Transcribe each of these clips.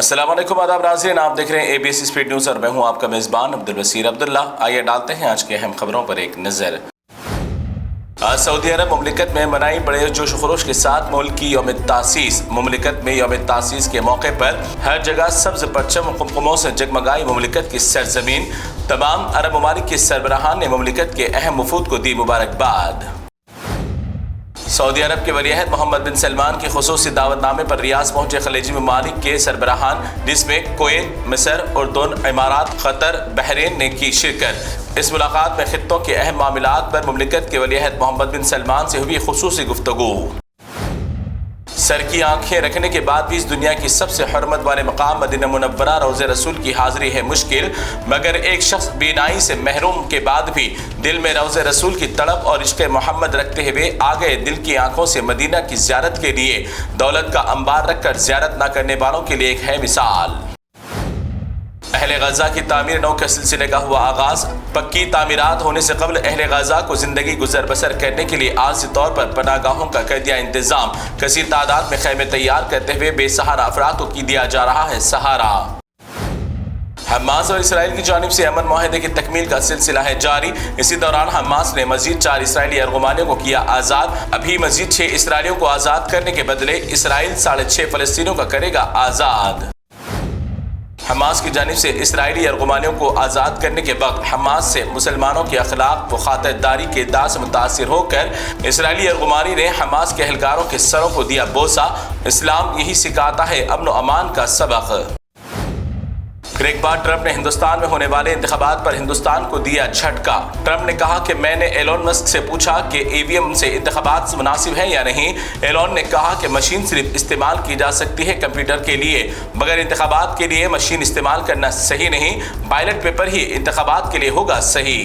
अस्सलाम वालेकुम, आदाब नाज़रीन, आप देख रहे हैं ABC स्पीड न्यूज़ और मैं हूं आपका मेज़बान अब्दुल बसीर अब्दुल्ला। आइए डालते हैं आज के अहम खबरों पर एक नज़र। आज सऊदी अरब मुमलिकत में मनाई बड़े जोश खरोश के साथ मुल्क की यौम तासीस। मुमलिकत में यौम तासीस के मौके पर हर जगह सब्ज परचम कुमकुमों से जगमगाई मुमलिकत की सरजमीन। तमाम अरब ममालिक के सरबराहान ने मुमलिकत के अहम वफूद को दी मुबारकबाद। सऊदी अरब के वलीअहद मोहम्मद बिन सलमान के खुसूसी दावतनामे पर रियाद पहुंचे खलीजी ममालिक के सरबराहान, जिसमें कुवैत, मिस्र, उर्दून, इमारात, कतर, बहरीन ने की शिरकत। इस मुलाकात में खित्तों के अहम मामलात पर मुमलिकत के वलीअहद मोहम्मद बिन सलमान से हुई खुसूसी गुफ्तगू। सर की आंखें रखने के बाद भी इस दुनिया की सबसे हरमत वाले मकाम मदीना मुनव्वरा रोज़े रसूल की हाज़िरी है मुश्किल, मगर एक शख्स बीनाई से महरूम के बाद भी दिल में रोज़े रसूल की तड़प और इश्क़ मोहम्मद रखते हुए आ गए दिल की आंखों से मदीना की ज़ियारत के लिए। दौलत का अंबार रखकर ज़ियारत न करने वालों के लिए एक है मिसाल। अहले गज़ा की तामीर नौ के सिलसिले का हुआ आगाज़। पक्की तामीरात होने से कबल अहले गज़ा को ज़िंदगी गुजर बसर करने के लिए आर्ज़ी तौर पर पनागाहों का कर दिया इंतज़ाम। कसीर तादाद में खैमे तैयार करते हुए बेसहारा अफराद को दिया जा रहा है सहारा। हमास और इसराइल की जानिब से अमन मुआहदे की तकमील का सिलसिला है जारी। इसी दौरान हमास ने मजीद 4 इसराइली अर्गुमानियों को किया आज़ाद। अभी मजीद 6 इसराइलियों को आज़ाद करने के बदले इसराइल 6.5 फ़लस्तीनियों का करेगा आज़ाद। हमास की जानिब से इसराइली अर्गुमानियों को आज़ाद करने के वक्त हमास से मुसलमानों के अखलाक व खातिरदारी के दाग से मुतासिर होकर इसराइली अर्गुमानी ने हमास के एहलकारों के सरों को दिया बोसा। इस्लाम यही सिखाता है अमन व अमान का सबक। फिर एक बार ट्रंप ने हिंदुस्तान में होने वाले इंतखाबात पर हिंदुस्तान को दिया झटका। ट्रंप ने कहा कि मैंने एलोन मस्क से पूछा कि ईवीएम से इंतखाबात मुनासिब है या नहीं। एलोन ने कहा कि मशीन सिर्फ इस्तेमाल की जा सकती है कंप्यूटर के लिए, मगर इंतखाबात के लिए मशीन इस्तेमाल करना सही नहीं। बैलेट पेपर ही इंतखाबात के लिए होगा सही।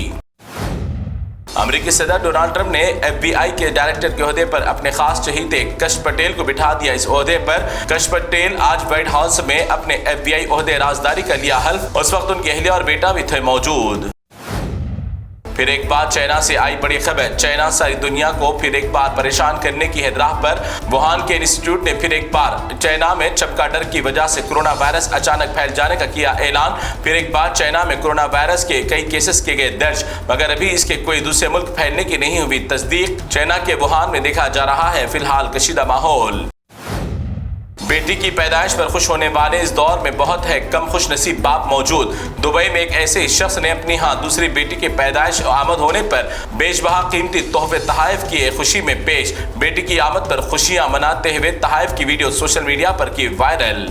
अमेरिकी सदर डोनाल्ड ट्रंप ने FBI के डायरेक्टर के ओहदे पर अपने खास चहीते कश पटेल को बिठा दिया। इस ओहदे पर कश पटेल आज व्हाइट हाउस में अपने FBI ओहदे राजदारी का लिया हल्फ। उस वक्त उनकी अहलिया और बेटा भी थे मौजूद। फिर एक बार चाइना से आई बड़ी खबर। चाइना सारी दुनिया को फिर एक बार परेशान करने की है राह पर। वुहान के इंस्टीट्यूट ने फिर एक बार चाइना में चमका डर की वजह से कोरोना वायरस अचानक फैल जाने का किया ऐलान। फिर एक बार चाइना में कोरोना वायरस के कई केसेस किए गए दर्ज, मगर अभी इसके कोई दूसरे मुल्क फैलने की नहीं हुई तस्दीक। चाइना के वुहान में देखा जा रहा है फिलहाल कशीदा माहौल। बेटी की पैदाइश पर खुश होने वाले इस दौर में बहुत है कम खुश नसीब बाप मौजूद। दुबई में एक ऐसे शख्स ने अपनी दूसरी बेटी की पैदाइश आमद होने पर बेशबहा कीमती तोहफे तहाइफ किए खुशी में पेश। बेटी की आमद पर खुशियां मनाते हुए तहाइफ की वीडियो सोशल मीडिया पर की वायरल।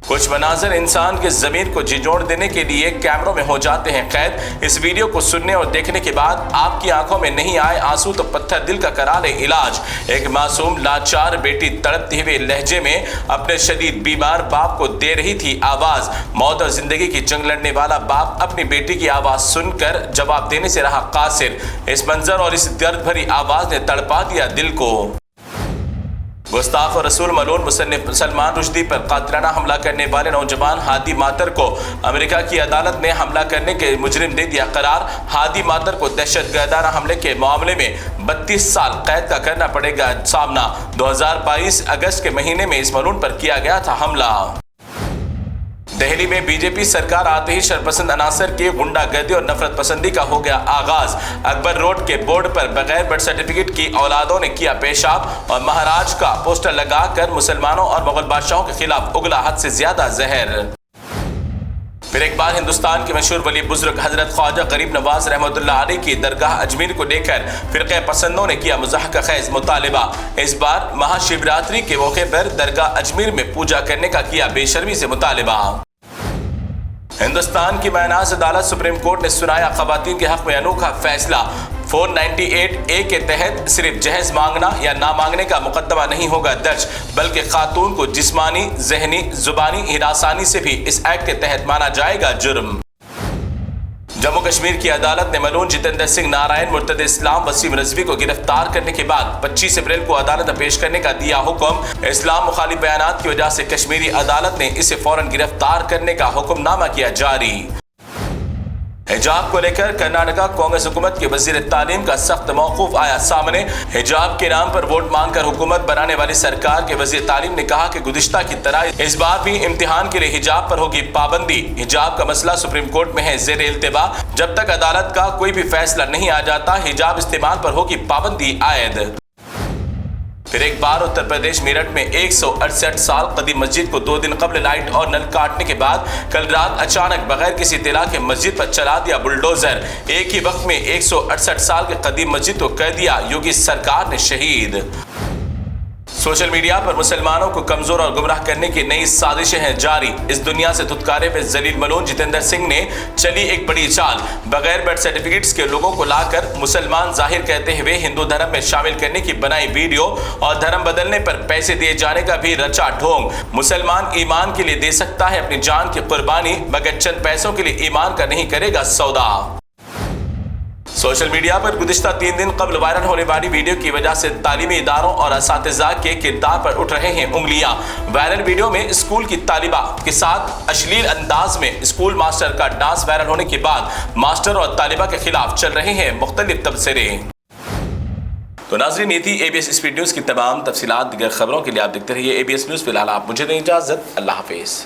कुछ मनाजर इंसान के ज़मीर को झिझोड़ देने के लिए कैमरों में हो जाते हैं कैद। इस वीडियो को सुनने और देखने के बाद आपकी आंखों में नहीं आए आंसू तो पत्थर दिल का करा ले इलाज। एक मासूम लाचार बेटी तड़पते हुए लहजे में अपने शदीद बीमार बाप को दे रही थी आवाज। मौत और जिंदगी की जंग लड़ने वाला बाप अपनी बेटी की आवाज सुनकर जवाब देने से रहा कासिर। इस मंजर और इस दर्द भरी आवाज ने तड़पा दिया दिल को। गुस्ताख और रसूल मलून मुसन्निफ सलमान रुश्दी पर कातिलाना हमला करने वाले नौजवान हादी मातर को अमेरिका की अदालत ने हमला करने के मुजरिम दे दिया करार। हादी मातर को दहशतगर्दाना हमले के मामले में 32 साल कैद का करना पड़ेगा सामना। 2022 अगस्त के महीने में इस मलून पर किया गया था हमला। दिल्ली में बीजेपी सरकार आते ही शरपसंद अनासर के गुंडागर्दी और नफरत पसंदी का हो गया आगाज। अकबर रोड के बोर्ड पर बगैर बर्थ सर्टिफिकेट की औलादों ने किया पेशाब और महाराज का पोस्टर लगाकर मुसलमानों और मुगल बादशाहों के खिलाफ उगला हद से ज्यादा जहर। फिर एक बार हिंदुस्तान के मशहूर वली बुजुर्ग हजरत ख्वाजा गरीब नवाज रहमतुल्लाह अलैह की दरगाह अजमेर को लेकर फिरक़े पसंदों ने किया मुज़ाहका ख़ेज़ मुतालिबा। इस बार महाशिवरात्रि के मौके पर दरगाह अजमेर में पूजा करने का किया बेशर्मी से मुतालिबा। हिंदुस्तान की मायनाज़ अदालत सुप्रीम कोर्ट ने सुनाया ख़वातीन के हक़ में अनोखा फैसला। 498A के तहत सिर्फ जहेज मांगना या ना मांगने का मुकदमा नहीं होगा दर्ज, बल्कि खातून को जिस्मानी, ज़हनी, ज़ुबानी हिरासानी से भी इस एक्ट के तहत माना जाएगा जुर्म। जम्मू कश्मीर की अदालत ने मलून जितेंद्र सिंह नारायण मुर्तद इस्लाम वसीम रजवी को गिरफ्तार करने के बाद 25 अप्रैल को अदालत में पेश करने का दिया हुक्म। इस्लाम मुखालिफ बयानात की वजह से कश्मीरी अदालत ने इसे फौरन गिरफ्तार करने का हुक्मनामा किया जारी। हिजाब को लेकर कर्नाटका कांग्रेस हुकूमत के वजीर तालीम का सख्त मौकूफ आया सामने। हिजाब के नाम पर वोट मांगकर हुकूमत बनाने वाली सरकार के वजीर तालीम ने कहा कि गुज़िश्ता की तरह इस बार भी इम्तिहान के लिए हिजाब पर होगी पाबंदी। हिजाब का मसला सुप्रीम कोर्ट में है ज़ेर इल्तिवा। जब तक अदालत का कोई भी फैसला नहीं आ जाता, हिजाब इस्तेमाल पर होगी पाबंदी आयद। फिर एक बार उत्तर प्रदेश मेरठ में 168 साल कदीम मस्जिद को 2 दिन कबल लाइट और नल काटने के बाद कल रात अचानक बगैर किसी इत्तला के मस्जिद पर चला दिया बुलडोजर। एक ही वक्त में 168 साल के कदीम मस्जिद को कर दिया योगी सरकार ने शहीद। सोशल मीडिया पर मुसलमानों को कमजोर और गुमराह करने की नई साजिशें हैं जारी। इस दुनिया से धुतकारे में जलील मलून जितेंद्र सिंह ने चली एक बड़ी चाल। बगैर बर्थ सर्टिफिकेट्स के लोगों को लाकर मुसलमान जाहिर कहते हुए हिंदू धर्म में शामिल करने की बनाई वीडियो और धर्म बदलने पर पैसे दिए जाने का भी रचा ढोंग। मुसलमान ईमान के लिए दे सकता है अपनी जान की कुर्बानी, मगर चंद पैसों के लिए ईमान का नहीं करेगा सौदा। सोशल मीडिया पर गुज़िश्ता 3 दिन कबल वायरल होने वाली वीडियो की वजह से तालीमी इदारों और असातिज़ा के किरदार पर उठ रहे हैं उंगलियां। वायरल वीडियो में स्कूल की तालिबा के साथ अश्लील अंदाज में स्कूल मास्टर का डांस वायरल होने के बाद मास्टर और तालिबा के खिलाफ चल रहे हैं मुख्तलिफ तबसरे। तो नाज़रीन, ये थी ABS स्पीड न्यूज़ की तमाम तफसीलात। दीगर खबरों के लिए आप देखते रहिए ABS न्यूज़। फिलहाल आप मुझे दें इजाज़त। अल्लाह हाफिज़।